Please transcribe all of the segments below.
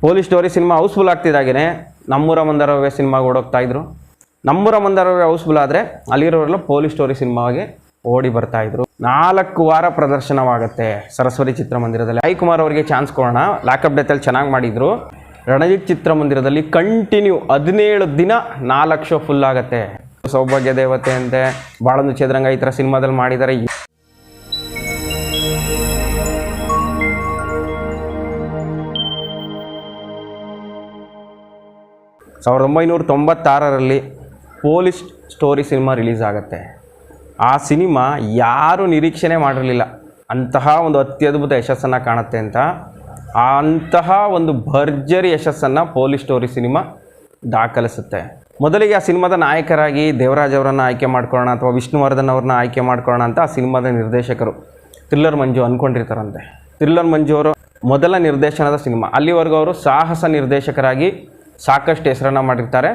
Police story cinema house full ಆಗ್ತಿದ್ದಾಗೇ ನಮ್ಮೂರ ಮಂದಾರವ್ಯ ಸಿನಿಮಾಗೆ ಓಡೋಗ್ತಾ ಇದ್ರು. ನಮ್ಮೂರ ಮಂದಾರವ್ಯ ಹೌಸ್ಫುಲ್ ಆದರೆ ಅಲ್ಲಿರೋರೆಲ್ಲ ಪೊಲೀಸ್ ಸ್ಟೋರಿ ಸಿನಿಮಾಗೆ ಓಡಿ ಬರ್ತಾ ಇದ್ರು. 4 ವಾರ ಪ್ರದರ್ಶನವಾಗುತ್ತೆ ಸರಸ್ವತಿ ಚಿತ್ರಮಂದಿರದಲ್ಲಿ. ಸಾಯಿ ಕುಮಾರ್ ಅವರಿಗೆ ಚಾನ್ಸ್ ಕೊಡೋಣ, ಲಾಕಪ್ ಡೆತ್ತಲ್ಲಿ ಚೆನ್ನಾಗಿ ಮಾಡಿದ್ರು. ರಣಜಿತ್ ಚಿತ್ರಮಂದಿರದಲ್ಲಿ ಕಂಟಿನ್ಯೂ 17 ದಿನ 4 ಶೋ ಫುಲ್ ಆಗುತ್ತೆ. ಸೌಭಾಗ್ಯ ದೇವತೆ ಅಂತೆ, ಬಾಳೊಂದು ಚದುರಂಗ ಈ ಥರ ಸಿನಿಮಾದಲ್ಲಿ ಮಾಡಿದ್ದಾರೆ. 1996ರಲ್ಲಿ ಪೊಲೀಸ್ ಸ್ಟೋರಿ ಸಿನಿಮಾ ರಿಲೀಸ್ ಆಗುತ್ತೆ. ಆ ಸಿನಿಮಾ ಯಾರೂ ನಿರೀಕ್ಷಣೆ ಮಾಡಿರಲಿಲ್ಲ ಅಂತಹ ಒಂದು ಅತ್ಯದ್ಭುತ ಯಶಸ್ಸನ್ನು ಕಾಣುತ್ತೆ ಅಂತ. ಅಂತಹ ಒಂದು ಭರ್ಜರಿ ಯಶಸ್ಸನ್ನು ಪೊಲೀಸ್ ಸ್ಟೋರಿ ಸಿನಿಮಾ ದಾಖಲಿಸುತ್ತೆ. ಮೊದಲಿಗೆ ಆ ಸಿನಿಮಾದ ನಾಯಕರಾಗಿ ದೇವರಾಜ್ ಅವರನ್ನು ಆಯ್ಕೆ ಮಾಡ್ಕೊಳ್ಳೋಣ ಅಥವಾ ವಿಷ್ಣುವರ್ಧನ್ ಅವ್ರನ್ನ ಆಯ್ಕೆ ಮಾಡ್ಕೊಳ್ಳೋಣ ಅಂತ ಆ ಸಿನಿಮಾದ ನಿರ್ದೇಶಕರು ಥ್ರಿಲ್ಲರ್ ಮಂಜು ಅಂದ್ಕೊಂಡಿರ್ತಾರಂತೆ. ಥ್ರಿಲ್ಲರ್ ಮಂಜು ಅವರು ಮೊದಲ ನಿರ್ದೇಶನದ ಸಿನಿಮಾ. ಅಲ್ಲಿವರೆಗೂ ಅವರು ಸಾಹಸ ನಿರ್ದೇಶಕರಾಗಿ ಸಾಕಷ್ಟು ಹೆಸರನ್ನು ಮಾಡಿರ್ತಾರೆ.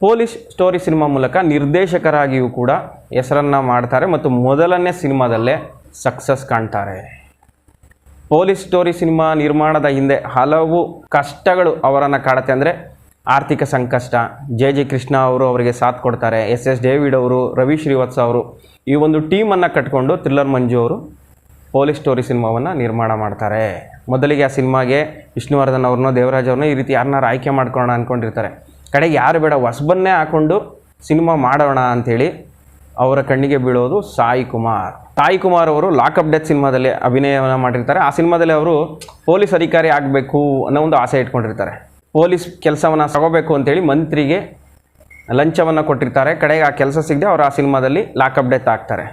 ಪೊಲೀಸ್ ಸ್ಟೋರಿ ಸಿನಿಮಾ ಮೂಲಕ ನಿರ್ದೇಶಕರಾಗಿಯೂ ಕೂಡ ಹೆಸರನ್ನು ಮಾಡ್ತಾರೆ ಮತ್ತು ಮೊದಲನೇ ಸಿನಿಮಾದಲ್ಲೇ ಸಕ್ಸಸ್ ಕಾಣ್ತಾರೆ. ಪೊಲೀಸ್ ಸ್ಟೋರಿ ಸಿನಿಮಾ ನಿರ್ಮಾಣದ ಹಿಂದೆ ಹಲವು ಕಷ್ಟಗಳು ಅವರನ್ನು ಕಾಡುತ್ತೆ. ಅಂದರೆ ಆರ್ಥಿಕ ಸಂಕಷ್ಟ. ಜೆ ಕೃಷ್ಣ ಅವರು ಅವರಿಗೆ ಸಾಥ್ ಕೊಡ್ತಾರೆ. ಎಸ್ ಡೇವಿಡ್ ಅವರು, ರವಿ ಶ್ರೀವತ್ಸ ಅವರು, ಈ ಒಂದು ಟೀಮನ್ನು ಕಟ್ಕೊಂಡು ಥ್ರಿಲ್ಲರ್ ಮಂಜು ಅವರು ಪೊಲೀಸ್ ಸ್ಟೋರಿ ಸಿನಿಮಾವನ್ನು ನಿರ್ಮಾಣ ಮಾಡ್ತಾರೆ. ಮೊದಲಿಗೆ ಆ ಸಿನಿಮಾಗೆ ವಿಷ್ಣುವರ್ಧನ್ ಅವ್ರನ್ನೋ ದೇವರಾಜ್ ಅವ್ರನ್ನೋ ಈ ರೀತಿ ಯಾರನ್ನಾರು ಆಯ್ಕೆ ಮಾಡ್ಕೊಳ್ಳೋಣ ಅಂದ್ಕೊಂಡಿರ್ತಾರೆ. ಕಡೆಗೆ ಯಾರು ಬೇಡ ಹೊಸಬನ್ನೇ ಹಾಕ್ಕೊಂಡು ಸಿನಿಮಾ ಮಾಡೋಣ ಅಂಥೇಳಿ ಅವರ ಕಣ್ಣಿಗೆ ಬೀಳೋದು ಸಾಯಿ ಕುಮಾರ್ ಅವರು ಲಾಕಪ್ ಡೆತ್ ಸಿನಿಮಾದಲ್ಲಿ ಅಭಿನಯವನ್ನು ಮಾಡಿರ್ತಾರೆ. ಆ ಸಿನಿಮಾದಲ್ಲಿ ಅವರು ಪೊಲೀಸ್ ಅಧಿಕಾರಿ ಆಗಬೇಕು ಅನ್ನೋ ಒಂದು ಆಸೆ ಇಟ್ಕೊಂಡಿರ್ತಾರೆ. ಪೊಲೀಸ್ ಕೆಲಸವನ್ನು ತಗೋಬೇಕು ಅಂತೇಳಿ ಮಂತ್ರಿಗೆ ಲಂಚವನ್ನು ಕೊಟ್ಟಿರ್ತಾರೆ. ಕಡೆಗೆ ಆ ಕೆಲಸ ಸಿಗದೆ ಅವರು ಆ ಸಿನಿಮಾದಲ್ಲಿ ಲಾಕಪ್ ಡೆತ್ ಆಗ್ತಾರೆ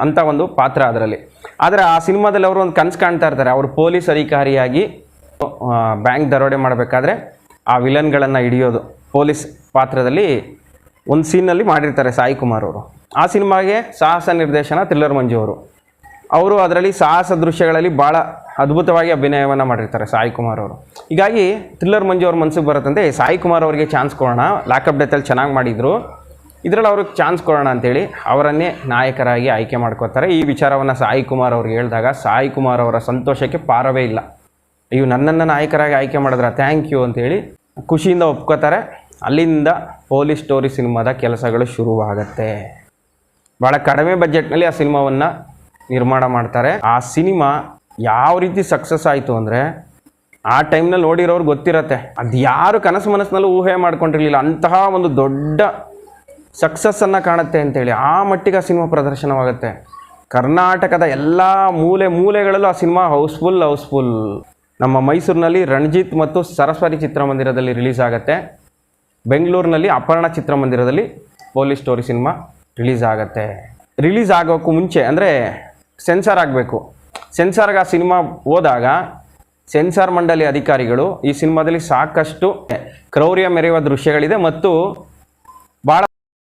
ಅಂತ ಒಂದು ಪಾತ್ರ ಅದರಲ್ಲಿ. ಆದರೆ ಆ ಸಿನಿಮಾದಲ್ಲಿ ಅವರು ಒಂದು ಕನಸು ಕಾಣ್ತಾ ಇರ್ತಾರೆ. ಅವರು ಪೊಲೀಸ್ ಅಧಿಕಾರಿಯಾಗಿ ಬ್ಯಾಂಕ್ ದರೋಡೆ ಮಾಡಬೇಕಾದ್ರೆ ಆ ವಿಲನ್ಗಳನ್ನು ಹಿಡಿಯೋದು ಪೊಲೀಸ್ ಪಾತ್ರದಲ್ಲಿ ಒಂದು ಸೀನಲ್ಲಿ ಮಾಡಿರ್ತಾರೆ ಸಾಯಿ ಕುಮಾರ್ ಅವರು. ಆ ಸಿನಿಮಾಗೆ ಸಾಹಸ ನಿರ್ದೇಶನ ಥ್ರಿಲ್ಲರ್ ಮಂಜು ಅವರು ಅದರಲ್ಲಿ ಸಾಹಸ ದೃಶ್ಯಗಳಲ್ಲಿ ಭಾಳ ಅದ್ಭುತವಾಗಿ ಅಭಿನಯವನ್ನು ಮಾಡಿರ್ತಾರೆ ಸಾಯಿ ಕುಮಾರ್ ಅವರು. ಹೀಗಾಗಿ ಥ್ರಿಲ್ಲರ್ ಮಂಜು ಅವ್ರ ಮನಸ್ಸಿಗೆ ಬರುತ್ತಂತೆ ಸಾಯಿ ಕುಮಾರ್ ಅವರಿಗೆ ಚಾನ್ಸ್ ಕೊಡೋಣ, ಲಾಕಪ್ ಡೆತ್ತಲ್ಲಿ ಚೆನ್ನಾಗಿ ಮಾಡಿದರು, ಇದರಲ್ಲಿ ಅವ್ರಿಗೆ ಚಾನ್ಸ್ ಕೊಡೋಣ ಅಂತೇಳಿ ಅವರನ್ನೇ ನಾಯಕರಾಗಿ ಆಯ್ಕೆ ಮಾಡ್ಕೋತಾರೆ. ಈ ವಿಚಾರವನ್ನು ಸಾಯಿ ಕುಮಾರ್ ಅವ್ರಿಗೆ ಹೇಳಿದಾಗ ಸಾಯಿ ಕುಮಾರ್ ಅವರ ಸಂತೋಷಕ್ಕೆ ಪಾರವೇ ಇಲ್ಲ. ಇವು ನನ್ನನ್ನು ನಾಯಕರಾಗಿ ಆಯ್ಕೆ ಮಾಡಿದ್ರೆ ಥ್ಯಾಂಕ್ ಯು ಅಂತೇಳಿ ಖುಷಿಯಿಂದ ಒಪ್ಕೋತಾರೆ. ಅಲ್ಲಿಂದ ಪೊಲೀಸ್ ಸ್ಟೋರಿ ಸಿನಿಮಾದ ಕೆಲಸಗಳು ಶುರುವಾಗತ್ತೆ. ಭಾಳ ಕಡಿಮೆ ಬಜೆಟ್ನಲ್ಲಿ ಆ ಸಿನಿಮಾವನ್ನು ನಿರ್ಮಾಣ ಮಾಡ್ತಾರೆ. ಆ ಸಿನಿಮಾ ಯಾವ ರೀತಿ ಸಕ್ಸಸ್ ಆಯಿತು ಅಂದರೆ ಆ ಟೈಮ್ನಲ್ಲಿ ನೋಡಿರೋರು ಗೊತ್ತಿರತ್ತೆ, ಅದು ಯಾರು ಕನಸು ಮನಸ್ಸಿನಲ್ಲೂ ಊಹೆ ಮಾಡ್ಕೊಂಡಿರಲಿಲ್ಲ ಅಂತಹ ಒಂದು ದೊಡ್ಡ ಸಕ್ಸಸ್ಸನ್ನು ಕಾಣುತ್ತೆ ಅಂತೇಳಿ. ಆ ಮಟ್ಟಿಗೆ ಆ ಸಿನಿಮಾ ಪ್ರದರ್ಶನವಾಗುತ್ತೆ. ಕರ್ನಾಟಕದ ಎಲ್ಲ ಮೂಲೆಗಳಲ್ಲೂ ಆ ಸಿನಿಮಾ ಹೌಸ್ಫುಲ್. ನಮ್ಮ ಮೈಸೂರಿನಲ್ಲಿ ರಣಜಿತ್ ಮತ್ತು ಸರಸ್ವತಿ ಚಿತ್ರಮಂದಿರದಲ್ಲಿ ರಿಲೀಸ್ ಆಗುತ್ತೆ. ಬೆಂಗಳೂರಿನಲ್ಲಿ ಅಪರ್ಣ ಚಿತ್ರಮಂದಿರದಲ್ಲಿ ಪೊಲೀಸ್ ಸ್ಟೋರಿ ಸಿನಿಮಾ ರಿಲೀಸ್ ಆಗುತ್ತೆ. ರಿಲೀಸ್ ಆಗೋಕ್ಕೂ ಮುಂಚೆ ಅಂದರೆ ಸೆನ್ಸಾರ್ ಆಗಬೇಕು. ಸೆನ್ಸಾರ್ಗೆ ಆ ಸಿನಿಮಾ ಹೋದಾಗ ಸೆನ್ಸಾರ್ ಮಂಡಳಿ ಅಧಿಕಾರಿಗಳು ಈ ಸಿನಿಮಾದಲ್ಲಿ ಸಾಕಷ್ಟು ಕ್ರೌರ್ಯ ಮೆರೆಯುವ ದೃಶ್ಯಗಳಿದೆ ಮತ್ತು ಭಾಳ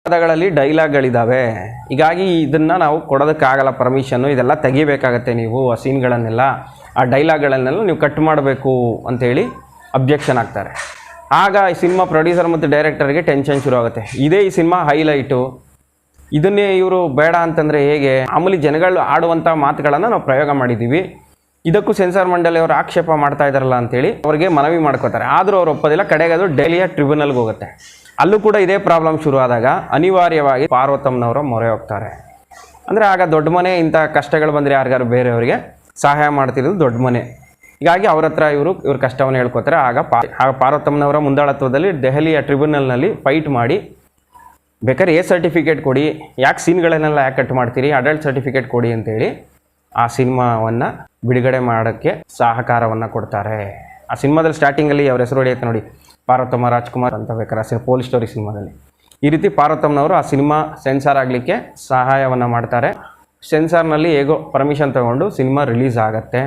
ಪದಗಳಲ್ಲಿ ಡೈಲಾಗ್ಗಳಿದ್ದಾವೆ. ಹೀಗಾಗಿ ಇದನ್ನು ನಾವು ಕೊಡೋದಕ್ಕಾಗಲ್ಲ ಪರ್ಮಿಷನ್ನು, ಇದೆಲ್ಲ ತೆಗಿಬೇಕಾಗತ್ತೆ ನೀವು ಆ ಸೀನ್ಗಳನ್ನೆಲ್ಲ, ಆ ಡೈಲಾಗ್ಗಳನ್ನೆಲ್ಲ ನೀವು ಕಟ್ ಮಾಡಬೇಕು ಅಂಥೇಳಿ ಅಬ್ಜೆಕ್ಷನ್ ಆಗ್ತಾರೆ. ಆಗ ಈ ಸಿನಿಮಾ ಪ್ರೊಡ್ಯೂಸರ್ ಮತ್ತು ಡೈರೆಕ್ಟರ್ಗೆ ಟೆನ್ಷನ್ ಶುರು ಆಗುತ್ತೆ. ಇದೇ ಈ ಸಿನಿಮಾ ಹೈಲೈಟು, ಇದನ್ನೇ ಇವರು ಬೇಡ ಅಂತಂದರೆ ಹೇಗೆ? ಮಾಮೂಲಿ ಜನಗಳು ಆಡುವಂಥ ಮಾತುಗಳನ್ನು ನಾವು ಪ್ರಯೋಗ ಮಾಡಿದ್ದೀವಿ, ಇದಕ್ಕೂ ಸೆನ್ಸಾರ್ ಮಂಡಳಿಯವರು ಆಕ್ಷೇಪ ಮಾಡ್ತಾ ಇದ್ದಾರಲ್ಲ ಅಂತೇಳಿ ಅವ್ರಿಗೆ ಮನವಿ ಮಾಡ್ಕೋತಾರೆ. ಆದರೂ ಅವ್ರು ಒಪ್ಪೋದಿಲ್ಲ. ಕಡೆಗೆ ಅದು ಡೆಲ್ಲಿಯ ಟ್ರಿಬ್ಯುನಲ್ಗೆ ಹೋಗುತ್ತೆ. ಅಲ್ಲೂ ಕೂಡ ಇದೇ ಪ್ರಾಬ್ಲಮ್ ಶುರು ಆದಾಗ ಅನಿವಾರ್ಯವಾಗಿ ಪಾರ್ವತಮ್ಮನವರ ಮೊರೆ ಹೋಗ್ತಾರೆ. ಅಂದರೆ ಆಗ ದೊಡ್ಡ ಮನೆ, ಇಂಥ ಕಷ್ಟಗಳು ಬಂದರೆ ಯಾರಿಗಾರು ಬೇರೆಯವರಿಗೆ ಸಹಾಯ ಮಾಡ್ತಿರೋದು ದೊಡ್ಡ ಮನೆ. ಹೀಗಾಗಿ ಅವ್ರ ಹತ್ರ ಇವ್ರ ಕಷ್ಟವನ್ನು ಹೇಳ್ಕೊತಾರೆ. ಆಗ ಪಾರ್ವತಮ್ಮನವರ ಮುಂದಾಳತ್ವದಲ್ಲಿ ದೆಹಲಿಯ ಟ್ರಿಬ್ಯುನಲ್ನಲ್ಲಿ ಫೈಟ್ ಮಾಡಿ ಬೇಕಾದ್ರೆ ಸರ್ಟಿಫಿಕೇಟ್ ಕೊಡಿ, ಯಾಕೆ ಸೀನ್ಗಳನ್ನೆಲ್ಲ ಯಾಕೆ ಕಟ್ ಮಾಡ್ತೀರಿ, ಅಡಲ್ಟ್ ಸರ್ಟಿಫಿಕೇಟ್ ಕೊಡಿ ಅಂತೇಳಿ ಆ ಸಿನಿಮಾವನ್ನು ಬಿಡುಗಡೆ ಮಾಡೋಕ್ಕೆ ಸಹಕಾರವನ್ನು ಕೊಡ್ತಾರೆ. ಆ ಸಿನಿಮಾದಲ್ಲಿ ಸ್ಟಾರ್ಟಿಂಗಲ್ಲಿ ಅವ್ರ ಹೆಸರು ಹೊಡೆಯುತ್ತೆ ನೋಡಿ, ಪಾರ್ವತಮ್ಮ ರಾಜ್ಕುಮಾರ್ ಅಂತ ಬೇಕಾದ್ರೆ ಪೊಲೀಸ್ ಸ್ಟೋರಿ ಸಿನಿಮಾದಲ್ಲಿ. ಈ ರೀತಿ ಪಾರ್ವತಮ್ಮನವರು ಆ ಸಿನಿಮಾ ಸೆನ್ಸಾರ್ ಆಗಲಿಕ್ಕೆ ಸಹಾಯವನ್ನು ಮಾಡ್ತಾರೆ. ಸೆನ್ಸಾರ್ನಲ್ಲಿ ಹೇಗೋ ಪರ್ಮಿಷನ್ ತೊಗೊಂಡು ಸಿನಿಮಾ ರಿಲೀಸ್ ಆಗುತ್ತೆ.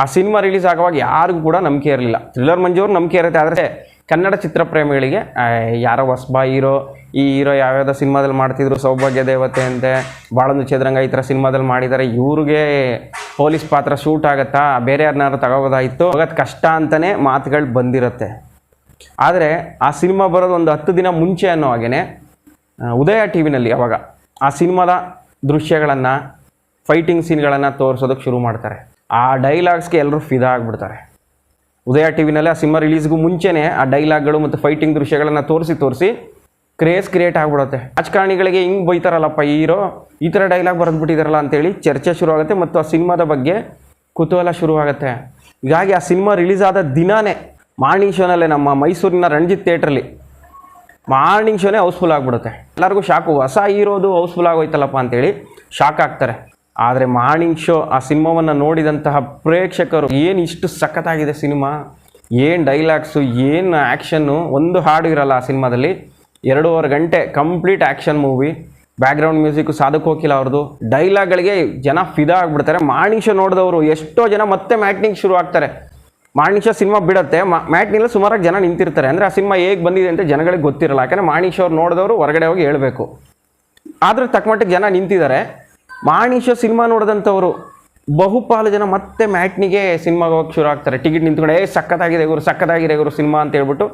ಆ ಸಿನಿಮಾ ರಿಲೀಸ್ ಆಗುವಾಗ ಯಾರಿಗೂ ಕೂಡ ನಂಬಿಕೆ ಇರಲಿಲ್ಲ. ಥ್ರಿಲ್ಲರ್ ಮಂಜು ಅವ್ರು ನಂಬಿಕೆ ಇರುತ್ತೆ, ಆದರೆ ಕನ್ನಡ ಚಿತ್ರಪ್ರೇಮಿಗಳಿಗೆ ಯಾರೋ ಹೊಸಬ ಹೀರೋ, ಈ ಹೀರೋ ಯಾವ್ಯಾವುದೋ ಸಿನಿಮಾದಲ್ಲಿ ಮಾಡ್ತಿದ್ರು, ಸೌಭಾಗ್ಯ ದೇವತೆ ಅಂತೆ, ಬಾಳೊಂದು ಚದುರಂಗ ಈ ಥರ ಸಿನಿಮಾದಲ್ಲಿ ಮಾಡಿದ್ದಾರೆ, ಇವ್ರಿಗೆ ಪೊಲೀಸ್ ಪಾತ್ರ ಶೂಟ್ ಆಗುತ್ತಾ, ಬೇರೆ ಯಾರನ್ನಾರು ತಗೋಬೋದಾಯಿತು, ಹೋಗೋದು ಕಷ್ಟ ಅಂತಲೇ ಮಾತುಗಳು ಬಂದಿರುತ್ತೆ. ಆದರೆ ಆ ಸಿನಿಮಾ ಬರೋದು ಒಂದು 10 ದಿನ ಮುಂಚೆ ಅನ್ನೋ ಹಾಗೇ ಉದಯ ಟಿ ವಿನಲ್ಲಿ ಅವಾಗ ಆ ಸಿನಿಮಾದ ದೃಶ್ಯಗಳನ್ನು, ಫೈಟಿಂಗ್ ಸೀನ್ಗಳನ್ನು ತೋರಿಸೋದಕ್ಕೆ ಶುರು ಮಾಡ್ತಾರೆ. ಆ ಡೈಲಾಗ್ಸ್ಗೆ ಎಲ್ಲರೂ ಫಿದಾ ಆಗಿಬಿಡ್ತಾರೆ. ಉದಯ ಟಿ ವಿನಲ್ಲಿ ಆ ಸಿನಿಮಾ ರಿಲೀಸ್ಗೂ ಮುಂಚೆನೇ ಆ ಡೈಲಾಗ್ಗಳು ಮತ್ತು ಫೈಟಿಂಗ್ ದೃಶ್ಯಗಳನ್ನು ತೋರಿಸಿ ಕ್ರೇಜ್ ಕ್ರಿಯೇಟ್ ಆಗಿಬಿಡುತ್ತೆ. ರಾಜಕಾರಣಿಗಳಿಗೆ ಹಿಂಗೆ ಬೈತಾರಲ್ಲಪ್ಪ ಹೀರೋ, ಈ ಥರ ಡೈಲಾಗ್ ಬರೆದ್ಬಿಟ್ಟಿದಾರಲ್ಲ ಅಂತೇಳಿ ಚರ್ಚೆ ಶುರುವಾಗುತ್ತೆ ಮತ್ತು ಆ ಸಿನಿಮಾದ ಬಗ್ಗೆ ಕುತೂಹಲ ಶುರುವಾಗುತ್ತೆ. ಹೀಗಾಗಿ ಆ ಸಿನಿಮಾ ರಿಲೀಸ್ ಆದ ದಿನಾನೇ ಮಾರ್ನಿಂಗ್ ಶೋನಲ್ಲೇ ನಮ್ಮ ಮೈಸೂರಿನ ರಣಜಿತ್ ಥಿಯೇಟ್ರಲ್ಲಿ ಮಾರ್ನಿಂಗ್ ಶೋನೇ ಹೌಸ್ಫುಲ್ ಆಗಿಬಿಡುತ್ತೆ. ಎಲ್ಲರಿಗೂ ಶಾಕು, ಹೊಸ ಹೀರೋದು ಹೌಸ್ಫುಲ್ ಆಗೋಯ್ತಲ್ಲಪ್ಪ ಅಂತೇಳಿ ಶಾಕ್ ಆಗ್ತಾರೆ. ಆದರೆ ಮಾರ್ನಿಂಗ್ ಶೋ ಆ ಸಿನಿಮಾವನ್ನು ನೋಡಿದಂತಹ ಪ್ರೇಕ್ಷಕರು ಏನು ಇಷ್ಟು ಸಖತ್ತಾಗಿದೆ ಸಿನಿಮಾ, ಏನು ಡೈಲಾಗ್ಸು, ಏನು ಆ್ಯಕ್ಷನ್ನು, ಒಂದು ಹಾಡು ಇರಲ್ಲ ಆ ಸಿನಿಮಾದಲ್ಲಿ. 2.5 ಗಂಟೆ complete action movie. Background music Sadhak Kokila ಅವ್ರದ್ದು. ಡೈಲಾಗ್ಗಳಿಗೆ ಜನ ಫಿದಾ ಆಗಿಬಿಡ್ತಾರೆ. ಮಾರ್ನಿಂಗ್ ಶೋ ನೋಡಿದವರು ಎಷ್ಟೋ ಜನ ಮತ್ತೆ ಮ್ಯಾಟ್ನಿಂಗ್ ಶುರು ಆಗ್ತಾರೆ. ಮಾರ್ನಿಂಗ್ ಶೋ ಸಿನಿಮಾ ಬಿಡುತ್ತೆ, ಮ್ಯಾಟ್ನಿಲ್ಲ ಸುಮಾರಾಗಿ ಜನ ನಿಂತಿರ್ತಾರೆ. ಅಂದರೆ ಆ ಸಿನಿಮಾ ಹೇಗೆ ಬಂದಿದೆ ಅಂತ ಜನಗಳಿಗೆ ಗೊತ್ತಿರಲ್ಲ. ಯಾಕಂದರೆ ಮಾರ್ನಿಂಗ್ ಶೋ ನೋಡಿದವರು ಹೊರಗಡೆ ಹೋಗಿ ಹೇಳಬೇಕು. ಆದರೆ ತಕ್ಕಮಟ್ಟಿಗೆ ಜನ ನಿಂತಿದ್ದಾರೆ. ಮಾರ್ನಿಂಗ್ ಶೋ ಸಿನಿಮಾ ನೋಡಿದಂಥವ್ರು ಬಹುಪಾಲು ಜನ ಮತ್ತೆ ಮ್ಯಾಟ್ನಿಗೆ ಸಿನಿಮಾಗೆ ಹೋಗಿ ಶುರು ಆಗ್ತಾರೆ. ಟಿಕೆಟ್ ನಿಂತ್ಕೊಂಡು ಸಕ್ಕತ್ತಾಗಿದೆ ಗುರು ಸಿನಿಮಾ ಅಂತ ಹೇಳ್ಬಿಟ್ಟು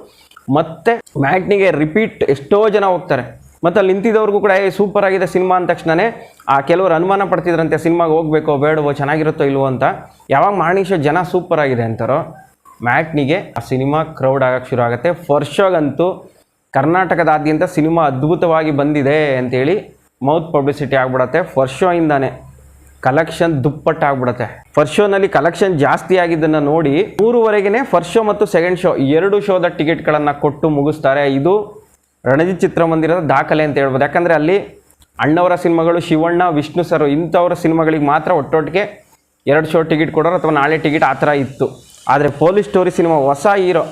ಮತ್ತೆ ಮ್ಯಾಟ್ನಿಗೆ ರಿಪೀಟ್ ಎಷ್ಟೋ ಜನ ಹೋಗ್ತಾರೆ. ಮತ್ತು ಅಲ್ಲಿ ನಿಂತಿದ್ದವ್ರಿಗೂ ಕೂಡ ಸೂಪರ್ ಆಗಿದೆ ಸಿನಿಮಾ ಅಂದ ತಕ್ಷಣವೇ ಕೆಲವರು ಅನುಮಾನ ಪಡ್ತಿದ್ರಂತೆ ಸಿನಿಮಾಗೆ ಹೋಗ್ಬೇಕೋ ಬೇಡವೋ, ಚೆನ್ನಾಗಿರುತ್ತೋ ಇಲ್ವೋ ಅಂತ. ಯಾವಾಗ ಮಾರ್ನಿಂಗ್ ಶೋ ಜನ ಸೂಪರ್ ಆಗಿದೆ ಅಂತಾರೋ ಮ್ಯಾಟ್ನಿಗೆ ಆ ಸಿನಿಮಾ ಕ್ರೌಡ್ ಆಗೋಕ್ಕೆ ಶುರು ಆಗುತ್ತೆ. ಫಸ್ಟ್ ಶೋಗಂತೂ ಕರ್ನಾಟಕದಾದ್ಯಂತ ಸಿನಿಮಾ ಅದ್ಭುತವಾಗಿ ಬಂದಿದೆ ಅಂತೇಳಿ ಮೌತ್ ಪಬ್ಲಿಸಿಟಿ ಆಗಿಬಿಡತ್ತೆ. ಫಸ್ಟ್ ಶೋ ಇಂದಾನೆ ಕಲೆಕ್ಷನ್ ದುಪ್ಪಟ್ಟು ಆಗ್ಬಿಡುತ್ತೆ. ಫಸ್ಟ್ ಶೋನಲ್ಲಿ ಕಲೆಕ್ಷನ್ ಜಾಸ್ತಿ ಆಗಿದ್ದನ್ನು ನೋಡಿ 3:30ಗೆ ಫಸ್ಟ್ ಶೋ ಮತ್ತು ಸೆಕೆಂಡ್ ಶೋ 2 ಶೋದ ಟಿಕೆಟ್ಗಳನ್ನು ಕೊಟ್ಟು ಮುಗಿಸ್ತಾರೆ. ಇದು ರಣಜಿತ್ ಚಿತ್ರಮಂದಿರದ ದಾಖಲೆ ಅಂತ ಹೇಳ್ಬೋದು. ಯಾಕಂದರೆ ಅಲ್ಲಿ ಅಣ್ಣವರ ಸಿನಿಮಾಗಳು, ಶಿವಣ್ಣ, ವಿಷ್ಣು ಸರ್ ಇಂಥವರ ಸಿನಿಮಾಗಳಿಗೆ ಮಾತ್ರ ಒಟ್ಟೊಟ್ಟಿಗೆ 2 ಶೋ ಟಿಕೆಟ್ ಕೊಡೋರು ಅಥವಾ ನಾಳೆ ಟಿಕೆಟ್ ಆ ಥರ ಇತ್ತು. ಆದರೆ ಪೊಲೀಸ್ ಸ್ಟೋರಿ ಸಿನಿಮಾ ಹೊಸ ಹೀರೋ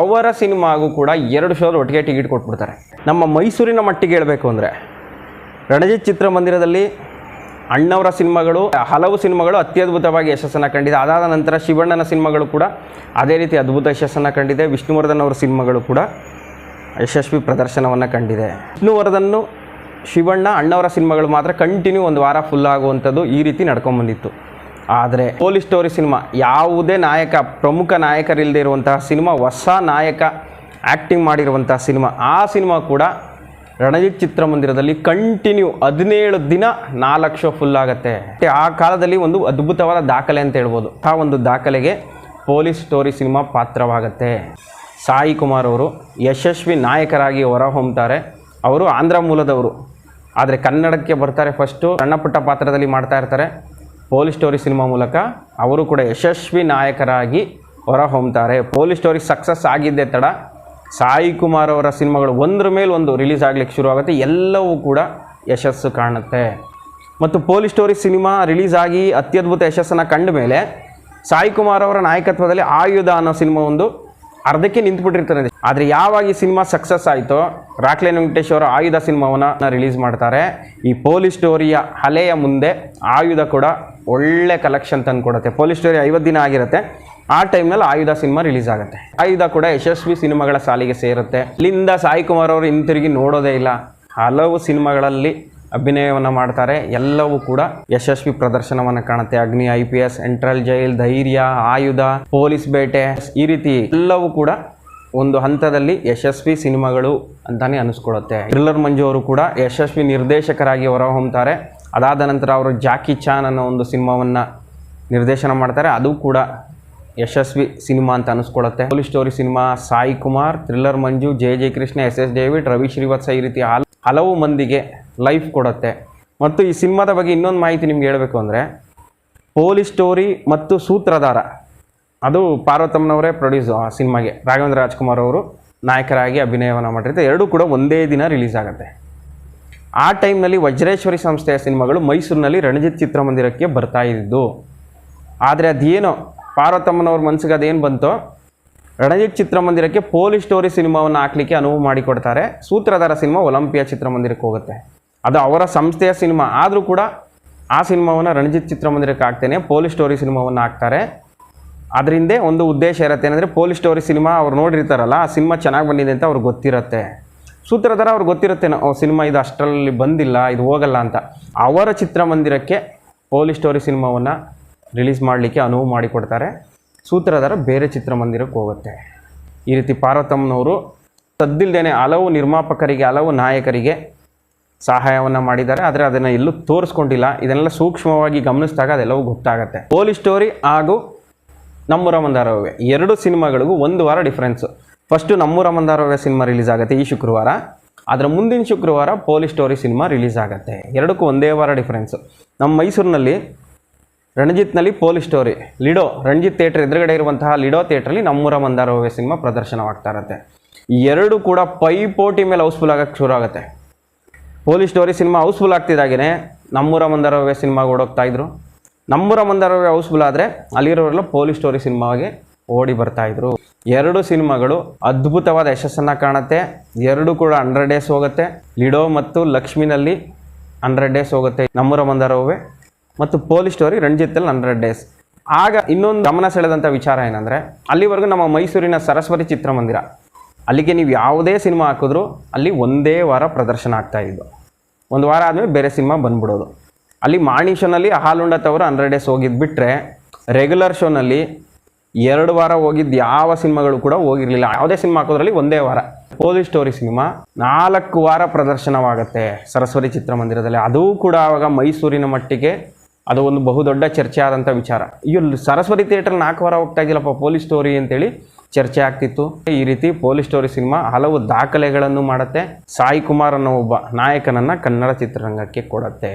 ಅವರ ಸಿನಿಮಾಗೂ ಕೂಡ 2 ಶೋದ ಒಟ್ಟಿಗೆ ಟಿಕೆಟ್ ಕೊಟ್ಬಿಡ್ತಾರೆ. ನಮ್ಮ ಮೈಸೂರಿನ ಮಟ್ಟಿಗೆ ಹೇಳಬೇಕು ಅಂದರೆ ರಣಜಿತ್ ಚಿತ್ರಮಂದಿರದಲ್ಲಿ ಅಣ್ಣವರ ಸಿನಿಮಾಗಳು, ಹಲವು ಸಿನಿಮಾಗಳು ಅತ್ಯದ್ಭುತವಾಗಿ ಯಶಸ್ಸನ್ನು ಕಂಡಿದೆ. ಅದಾದ ನಂತರ ಶಿವಣ್ಣನ ಸಿನಿಮಾಗಳು ಕೂಡ ಅದೇ ರೀತಿ ಅದ್ಭುತ ಯಶಸ್ಸನ್ನು ಕಂಡಿದೆ. ವಿಷ್ಣುವರ್ಧನ್ ಅವರ ಸಿನಿಮಾಗಳು ಕೂಡ ಯಶಸ್ವಿ ಪ್ರದರ್ಶನವನ್ನು ಕಂಡಿದೆ. ವಿಷ್ಣುವರ್ಧನ್, ಶಿವಣ್ಣ, ಅಣ್ಣವರ ಸಿನಿಮಾಗಳು ಮಾತ್ರ ಕಂಟಿನ್ಯೂ 1 ವಾರ ಫುಲ್ ಆಗುವಂಥದ್ದು ಈ ರೀತಿ ನಡ್ಕೊಂಬಂದಿತ್ತು. ಆದರೆ ಪೊಲೀಸ್ ಸ್ಟೋರಿ ಸಿನಿಮಾ ಯಾವುದೇ ಪ್ರಮುಖ ನಾಯಕರಿಲ್ಲದೆ ಇರುವಂತಹ ಸಿನಿಮಾ, ಹೊಸ ನಾಯಕ ಆ್ಯಕ್ಟಿಂಗ್ ಮಾಡಿರುವಂತಹ ಸಿನಿಮಾ. ಆ ಸಿನಿಮಾ ಕೂಡ ರಣಜಿತ್ ಚಿತ್ರಮಂದಿರದಲ್ಲಿ ಕಂಟಿನ್ಯೂ 17 ದಿನ 4 ಶೋ ಫುಲ್ ಆಗುತ್ತೆ. ಆ ಕಾಲದಲ್ಲಿ ಒಂದು ಅದ್ಭುತವಾದ ದಾಖಲೆ ಅಂತ ಹೇಳ್ಬೋದು. ಆ ಒಂದು ದಾಖಲೆಗೆ ಪೊಲೀಸ್ ಸ್ಟೋರಿ ಸಿನಿಮಾ ಪಾತ್ರವಾಗುತ್ತೆ. ಸಾಯಿ ಕುಮಾರ್ ಅವರು ಯಶಸ್ವಿ ನಾಯಕರಾಗಿ ಹೊರಹೊಮ್ಮುತ್ತಾರೆ. ಅವರು ಆಂಧ್ರ ಮೂಲದವರು, ಆದರೆ ಕನ್ನಡಕ್ಕೆ ಬರ್ತಾರೆ. ಫಸ್ಟು ಸಣ್ಣ ಪುಟ್ಟ ಪಾತ್ರದಲ್ಲಿ ಮಾಡ್ತಾ ಇರ್ತಾರೆ. ಪೊಲೀಸ್ ಸ್ಟೋರಿ ಸಿನಿಮಾ ಮೂಲಕ ಅವರು ಕೂಡ ಯಶಸ್ವಿ ನಾಯಕರಾಗಿ ಹೊರಹೊಮ್ಮುತ್ತಾರೆ. ಪೊಲೀಸ್ ಸ್ಟೋರಿ ಸಕ್ಸಸ್ ಆಗಿದ್ದೇ ತಡ ಸಾಯಿ ಕುಮಾರ್ ಅವರ ಸಿನಿಮಾಗಳು ಒಂದ್ರ ಮೇಲೆ ಒಂದು ರಿಲೀಸ್ ಆಗಲಿಕ್ಕೆ ಶುರುವಾಗುತ್ತೆ. ಎಲ್ಲವೂ ಕೂಡ ಯಶಸ್ಸು ಕಾಣುತ್ತೆ. ಮತ್ತು ಪೊಲೀಸ್ ಸ್ಟೋರಿ ಸಿನಿಮಾ ರಿಲೀಸ್ ಆಗಿ ಅತ್ಯದ್ಭುತ ಯಶಸ್ಸನ್ನು ಕಂಡ ಮೇಲೆ ಸಾಯಿ ಕುಮಾರ್ ಅವರ ನಾಯಕತ್ವದಲ್ಲಿ ಆಯುಧ ಅನ್ನೋ ಸಿನಿಮಾ ಒಂದು ಅರ್ಧಕ್ಕೆ ನಿಂತುಬಿಟ್ಟಿರ್ತಾರೆ. ಆದರೆ ಯಾವಾಗ ಈ ಸಿನಿಮಾ ಸಕ್ಸಸ್ ಆಯಿತೋ ರಾಕ್ಲೈನ್ ವೆಂಕಟೇಶ್ ಅವರ ಆಯುಧ ಸಿನಿಮಾವನ್ನು ರಿಲೀಸ್ ಮಾಡ್ತಾರೆ. ಈ ಪೊಲೀಸ್ ಸ್ಟೋರಿಯ ಅಲೆಯ ಮುಂದೆ ಆಯುಧ ಕೂಡ ಒಳ್ಳೆ ಕಲೆಕ್ಷನ್ ತಂದು ಕೊಡುತ್ತೆ. ಪೊಲೀಸ್ ಸ್ಟೋರಿ 50 ದಿನ ಆಗಿರುತ್ತೆ. ಆ ಟೈಮ್ನಲ್ಲಿ ಆಯುಧ ಸಿನಿಮಾ ರಿಲೀಸ್ ಆಗುತ್ತೆ. ಆಯುಧ ಕೂಡ ಯಶಸ್ವಿ ಸಿನಿಮಾಗಳ ಸಾಲಿಗೆ ಸೇರುತ್ತೆ. ಇಲ್ಲಿಂದ ಸಾಯಿ ಕುಮಾರ್ ಅವರು ಹಿಂತಿರುಗಿ ನೋಡೋದೇ ಇಲ್ಲ. ಹಲವು ಸಿನಿಮಾಗಳಲ್ಲಿ ಅಭಿನಯವನ್ನು ಮಾಡ್ತಾರೆ. ಎಲ್ಲವೂ ಕೂಡ ಯಶಸ್ವಿ ಪ್ರದರ್ಶನವನ್ನು ಕಾಣುತ್ತೆ. ಅಗ್ನಿ, IPS, ಎಂಟ್ರಲ್ ಜೈಲ್, ಧೈರ್ಯ, ಆಯುಧ, ಪೊಲೀಸ್ ಬೇಟೆ, ಈ ರೀತಿ ಎಲ್ಲವೂ ಕೂಡ ಒಂದು ಹಂತದಲ್ಲಿ ಯಶಸ್ವಿ ಸಿನಿಮಾಗಳು ಅಂತಾನೆ ಅನಿಸ್ಕೊಳ್ಳುತ್ತೆ. ಥ್ರಿಲ್ಲರ್ ಮಂಜು ಅವರು ಕೂಡ ಯಶಸ್ವಿ ನಿರ್ದೇಶಕರಾಗಿ ಹೊರಹೊಮ್ಮುತ್ತಾರೆ. ಅದಾದ ನಂತರ ಅವರು ಜಾಕಿ ಚಾನ್ ಅನ್ನೋ ಒಂದು ಸಿನಿಮಾವನ್ನು ನಿರ್ದೇಶನ ಮಾಡ್ತಾರೆ. ಅದು ಕೂಡ ಯಶಸ್ವಿ ಸಿನಿಮಾ ಅಂತ ಅನಿಸ್ಕೊಳ್ಳುತ್ತೆ. Police story cinema Sai Kumar, thriller Manju, J Krishna, SS David, Ravi Srivatsa ಈ ರೀತಿ ಹಲವು ಮಂದಿಗೆ ಲೈಫ್ ಕೊಡುತ್ತೆ. ಮತ್ತು ಈ ಸಿನಿಮಾದ ಬಗ್ಗೆ ಇನ್ನೊಂದು ಮಾಹಿತಿ ನಿಮ್ಗೆ ಹೇಳಬೇಕು ಅಂದರೆ, ಪೊಲೀಸ್ ಸ್ಟೋರಿ ಮತ್ತು ಸೂತ್ರಧಾರ ಅದು ಪಾರ್ವತಮ್ಮನವರೇ ಪ್ರೊಡ್ಯೂಸ್ ಆ ಸಿನಿಮಾಗೆ. ರಾಘವೇಂದ್ರ ರಾಜ್ಕುಮಾರ್ ಅವರು ನಾಯಕರಾಗಿ ಅಭಿನಯವನ್ನು ಮಾಡಿರ್ತಾರೆ. ಎರಡೂ ಕೂಡ ಒಂದೇ ದಿನ ರಿಲೀಸ್ ಆಗುತ್ತೆ. ಆ ಟೈಮ್ನಲ್ಲಿ ವಜ್ರೇಶ್ವರಿ ಸಂಸ್ಥೆಯ ಸಿನಿಮಾಗಳು ಮೈಸೂರಿನಲ್ಲಿ ರಣಜಿತ್ ಚಿತ್ರಮಂದಿರಕ್ಕೆ ಬರ್ತಾ ಇದ್ದು. ಆದರೆ ಅದೇನೋ ಪಾರ್ವತಮ್ಮನವ್ರ ಮನಸ್ಸಿಗೆ ಅದೇನು ಬಂತೋ, ರಣಜಿತ್ ಚಿತ್ರಮಂದಿರಕ್ಕೆ ಪೊಲೀಸ್ ಸ್ಟೋರಿ ಸಿನಿಮಾವನ್ನು ಹಾಕಲಿಕ್ಕೆ ಅನುವು ಮಾಡಿಕೊಡ್ತಾರೆ. ಸೂತ್ರಧಾರ ಸಿನಿಮಾ ಒಲಿಂಪಿಯಾ ಚಿತ್ರಮಂದಿರಕ್ಕೆ ಹೋಗುತ್ತೆ. ಅದು ಅವರ ಸಂಸ್ಥೆಯ ಸಿನಿಮಾ ಆದರೂ ಕೂಡ ಆ ಸಿನಿಮಾವನ್ನು ರಣಜಿತ್ ಚಿತ್ರಮಂದಿರಕ್ಕೆ ಹಾಕ್ತೇನೆ, ಪೊಲೀಸ್ ಸ್ಟೋರಿ ಸಿನಿಮಾವನ್ನು ಹಾಕ್ತಾರೆ. ಅದರಿಂದ ಒಂದು ಉದ್ದೇಶ ಇರುತ್ತೆ ಏನಂದರೆ, ಪೊಲೀಸ್ ಸ್ಟೋರಿ ಸಿನಿಮಾ ಅವ್ರು ನೋಡಿರ್ತಾರಲ್ಲ, ಆ ಸಿನಿಮಾ ಚೆನ್ನಾಗಿ ಬಂದಿದೆ ಅಂತ ಅವ್ರಿಗೆ ಗೊತ್ತಿರುತ್ತೆ. ಸೂತ್ರಧಾರ ಅವ್ರಿಗೆ ಗೊತ್ತಿರುತ್ತೆ ಸಿನಿಮಾ ಇದು ಅಷ್ಟರಲ್ಲಿ ಬಂದಿಲ್ಲ, ಇದು ಹೋಗಲ್ಲ ಅಂತ. ಅವರ ಚಿತ್ರಮಂದಿರಕ್ಕೆ ಪೊಲೀಸ್ ಸ್ಟೋರಿ ಸಿನಿಮಾವನ್ನು ರಿಲೀಸ್ ಮಾಡಲಿಕ್ಕೆ ಅನುವು ಮಾಡಿಕೊಡ್ತಾರೆ. ಸೂತ್ರಧಾರ ಬೇರೆ ಚಿತ್ರಮಂದಿರಕ್ಕೆ ಹೋಗುತ್ತೆ. ಈ ರೀತಿ ಪಾರ್ವತಮ್ಮನವರು ಸದ್ದಿಲ್ದೇನೆ ಹಲವು ನಿರ್ಮಾಪಕರಿಗೆ, ಹಲವು ನಾಯಕರಿಗೆ ಸಹಾಯವನ್ನು ಮಾಡಿದ್ದಾರೆ. ಆದರೆ ಅದನ್ನು ಎಲ್ಲೂ ತೋರಿಸ್ಕೊಂಡಿಲ್ಲ. ಇದನ್ನೆಲ್ಲ ಸೂಕ್ಷ್ಮವಾಗಿ ಗಮನಿಸಿದಾಗ ಅದೆಲ್ಲವೂ ಗೊತ್ತಾಗುತ್ತೆ. ಪೊಲೀಸ್ ಸ್ಟೋರಿ ಹಾಗೂ ನಮ್ಮೂರ ಮಂದಾರವ್ವೆ, ಎರಡು ಸಿನಿಮಾಗಳಿಗೂ ಒಂದು ವಾರ ಡಿಫ್ರೆನ್ಸು. ಫಸ್ಟು ನಮ್ಮೂರ ಮಂದಾರವ್ವೆ ಸಿನಿಮಾ ರಿಲೀಸ್ ಆಗುತ್ತೆ ಈ ಶುಕ್ರವಾರ, ಅದರ ಮುಂದಿನ ಶುಕ್ರವಾರ ಪೊಲೀಸ್ ಸ್ಟೋರಿ ಸಿನಿಮಾ ರಿಲೀಸ್ ಆಗುತ್ತೆ. ಎರಡಕ್ಕೂ ಒಂದೇ ವಾರ ಡಿಫ್ರೆನ್ಸು. ನಮ್ಮ ಮೈಸೂರಿನಲ್ಲಿ ರಣಜಿತ್ನಲ್ಲಿ ಪೊಲೀಸ್ ಸ್ಟೋರಿ, ಲಿಡೋ ರಣಜಿತ್ ಥಿಯೇಟ್ರ್ ಎದುರುಗಡೆ ಇರುವಂತಹ ಲಿಡೋ ಥಿಯೇಟ್ರಲ್ಲಿ ನಮ್ಮೂರ ಮಂದಾರವ್ವೆ ಸಿನಿಮಾ ಪ್ರದರ್ಶನವಾಗ್ತಾ ಇರುತ್ತೆ. ಎರಡು ಕೂಡ ಪೈಪೋಟಿ ಮೇಲೆ ಹೌಸ್ಫುಲ್ ಆಗೋಕ್ಕೆ ಶುರು ಆಗುತ್ತೆ. ಪೊಲೀಸ್ ಸ್ಟೋರಿ ಸಿನಿಮಾ ಹೌಸ್ಫುಲ್ ಆಗ್ತಿದ್ದಾಗೇ ನಮ್ಮೂರ ಮಂದಾರವ್ವೆ ಸಿನಿಮಾಗೆ ಓಡೋಗ್ತಾ ಇದ್ರು. ನಮ್ಮೂರ ಮಂದಾರವ್ವೆ ಹೌಸ್ಫುಲ್ ಆದರೆ ಅಲ್ಲಿರೋರೆಲ್ಲ ಪೊಲೀಸ್ ಸ್ಟೋರಿ ಸಿನಿಮಾಗೆ ಓಡಿ ಬರ್ತಾಯಿದ್ರು. ಎರಡು ಸಿನಿಮಾಗಳು ಅದ್ಭುತವಾದ ಯಶಸ್ಸನ್ನು ಕಾಣುತ್ತೆ. ಎರಡು ಕೂಡ 100 ಡೇಸ್ ಹೋಗುತ್ತೆ. ಲಿಡೋ ಮತ್ತು ಲಕ್ಷ್ಮಿನಲ್ಲಿ 100 ಡೇಸ್ ಹೋಗುತ್ತೆ ನಮ್ಮೂರ ಮಂದಾರವ್ವೆ, ಮತ್ತು ಪೊಲೀಸ್ ಸ್ಟೋರಿ ರಣಜಿತ್ತಲ್ಲಿ 100 ಡೇಸ್. ಆಗ ಇನ್ನೊಂದು ಗಮನ ಸೆಳೆದಂಥ ವಿಚಾರ ಏನಂದರೆ, ಅಲ್ಲಿವರೆಗೂ ನಮ್ಮ ಮೈಸೂರಿನ ಸರಸ್ವತಿ ಚಿತ್ರಮಂದಿರ, ಅಲ್ಲಿಗೆ ನೀವು ಯಾವುದೇ ಸಿನಿಮಾ ಹಾಕಿದ್ರೂ ಅಲ್ಲಿ ಒಂದೇ ವಾರ ಪ್ರದರ್ಶನ ಆಗ್ತಾಯಿದ್ದು. ಒಂದು ವಾರ ಆದಮೇಲೆ ಬೇರೆ ಸಿನಿಮಾ ಬಂದ್ಬಿಡೋದು. ಅಲ್ಲಿ ಮಾರ್ನಿಂಗ್ ಶೋನಲ್ಲಿ ಹಾಲುಂಡ ತವರು 100 ಡೇಸ್ ಹೋಗಿದ್ದು ಬಿಟ್ಟರೆ, ರೆಗ್ಯುಲರ್ ಶೋನಲ್ಲಿ 2 ವಾರ ಹೋಗಿದ್ದು ಯಾವ ಸಿನಿಮಾಗಳು ಕೂಡ ಹೋಗಿರಲಿಲ್ಲ. ಯಾವುದೇ ಸಿನಿಮಾ ಹಾಕೋದ್ರಲ್ಲಿ ಒಂದೇ ವಾರ. ಪೊಲೀಸ್ ಸ್ಟೋರಿ ಸಿನಿಮಾ 4 ವಾರ ಪ್ರದರ್ಶನವಾಗುತ್ತೆ ಸರಸ್ವತಿ ಚಿತ್ರಮಂದಿರದಲ್ಲಿ. ಅದೂ ಕೂಡ ಆವಾಗ ಮೈಸೂರಿನ ಮಟ್ಟಿಗೆ ಅದು ಒಂದು ಬಹುದೊಡ್ಡ ಚರ್ಚೆ ಆದಂಥ ವಿಚಾರ. ಇಲ್ಲಿ ಸರಸ್ವತಿ ಥಿಯೇಟ್ರ್ 4 ವಾರ ಹೋಗ್ತಾ ಇದ್ದಿಲ್ಲಪ್ಪ ಪೊಲೀಸ್ ಸ್ಟೋರಿ ಅಂತೇಳಿ ಚರ್ಚೆ ಆಗ್ತಿತ್ತು. ಈ ರೀತಿ ಪೊಲೀಸ್ ಸ್ಟೋರಿ ಸಿನಿಮಾ ಹಲವು ದಾಖಲೆಗಳನ್ನು ಮಾಡುತ್ತೆ. ಸಾಯಿ ಕುಮಾರ್ ಅನ್ನೋ ಒಬ್ಬ ನಾಯಕನನ್ನು ಕನ್ನಡ ಚಿತ್ರರಂಗಕ್ಕೆ ಕೊಡುತ್ತೆ.